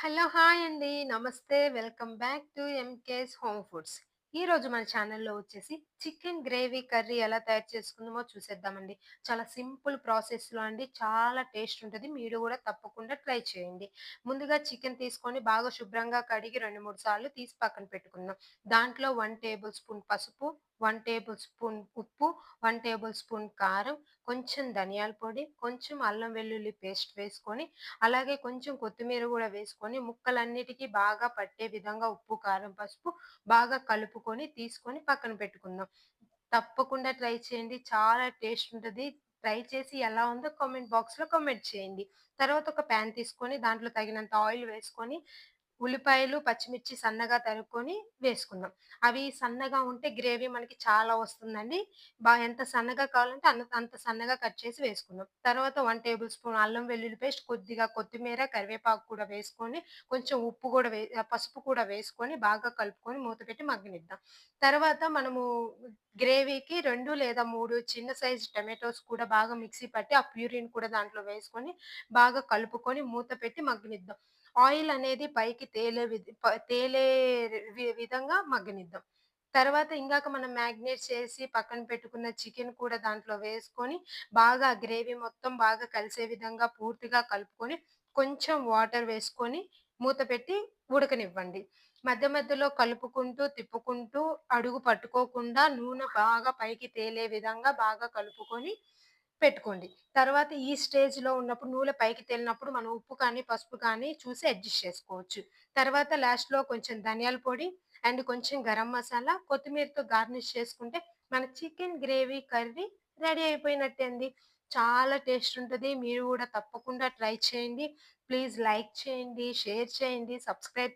Hello! Hi అండి. నమస్తే. Welcome back to MK's home foods. ఈరోజు మన ఛానల్‌లో వచ్చేసి చికెన్ గ్రేవీ కర్రీ ఎలా తయారు చేసుకుందామో చూసేద్దామండి. చాలా సింపుల్ ప్రాసెస్‌లో అండి చాలా టేస్ట్ ఉంటది. మీరు గూడా తప్పకుండా ట్రై చేయండి. ముందుగా చికెన్ తీసుకొని బాగా శుభ్రంగా కడిగి 2, 3 సార్లు తీసి పక్కన పెట్టుకుందాం. దాంట్లో 1 టేబుల్ స్పూన్ పసుపు, 1 టేబుల్ స్పూన్ ఉప్పు, 1 టేబుల్ స్పూన్ కారం, కొంచెం ధనియాల పొడి, కొంచెం అల్లం వెల్లుల్లి పేస్ట్ వేసుకొని అలాగే కొంచెం కొత్తిమీర గూడా వేసుకొని ముక్కలన్నిటికి బాగా పట్టే విధంగా ఉప్పు, కారం, పసుపు బాగా కలుపుకొని తీసుకొని పక్కన పెట్టుకుందాం. తప్పకుండా ట్రై చేయండి. చాలా టేస్ట్ ఉంటది. ట్రై చేసి ఎలా ఉందో కామెంట్ బాక్స్‌లో కామెంట్ చేయండి. తర్వాత ఒక పాన్ తీసుకొని దాంట్లో తగినంత ఆయిల్ వేసుకొని ఉల్లిపాయలు, పచ్చిమిర్చి సన్నగా తరుక్కొని వేసుకుందాం. అవి సన్నగా ఉంటే గ్రేవీ మనకి చాలా వస్తుందండి. ఎంత సన్నగా కావాలంటే అంత సన్నగా కట్ చేసి వేసుకుందాం. తర్వాత 1 టేబుల్ స్పూన్ అల్లం వెల్లుల్లి పేస్ట్, కొద్దిగా కొత్తిమీర, కరివేపాకు కూడా వేసుకొని, కొంచెం ఉప్పు గూడా పసుపు కూడా వేసుకొని బాగా కలుపుకొని మూత పెట్టి మగ్గనిద్దాం. తర్వాత మనము గ్రేవీకి 2 లేదా 3 చిన్న సైజ్ టమాటోస్ కూడా బాగా మిక్సీ పట్టి ఆ ప్యూరీని కూడా దాంట్లో వేసుకొని బాగా కలుపుకొని మూత పెట్టి మగ్గనిద్దాం. ఆయిల్ అనేది పైకి తేలే విధంగా మగ్గనిద్దాం. తర్వాత ఇందాక మనం మ్యాగ్నేట్ చేసి పక్కన పెట్టుకున్న చికెన్ కూడా దాంట్లో వేసుకొని, బాగా గ్రేవీ మొత్తం బాగా కలిసే విధంగా పూర్తిగా కలుపుకొని, కొంచెం వాటర్ వేసుకొని మూత పెట్టి ఉడకనివ్వండి. మధ్య మధ్యలో కలుపుకుంటూ, తిప్పుకుంటూ అడుగు పట్టుకోకుండా నూనె బాగా పైకి తేలే విధంగా బాగా కలుపుకొని పెట్టుకోండి. తర్వాత ఈ స్టేజ్‌లో ఉన్నప్పుడు నూనె పైకి తేలినప్పుడు మనం ఉప్పు కానీ, పసుపు కానీ చూసి అడ్జస్ట్ చేసుకోవచ్చు. తర్వాత లాస్ట్‌లో కొంచెం ధనియాల పొడి అండ్ కొంచెం గరం మసాలా, కొత్తిమీరతో గార్నిష్ చేసుకుంటే మన చికెన్ గ్రేవీ కర్రీ రెడీ అయిపోయినట్టే అండి. చాలా టేస్ట్ ఉంటది. మీరు గూడా తప్పకుండా ట్రై చేయండి. ప్లీజ్ లైక్ చేయండి, షేర్ చేయండి, సబ్స్క్రైబ్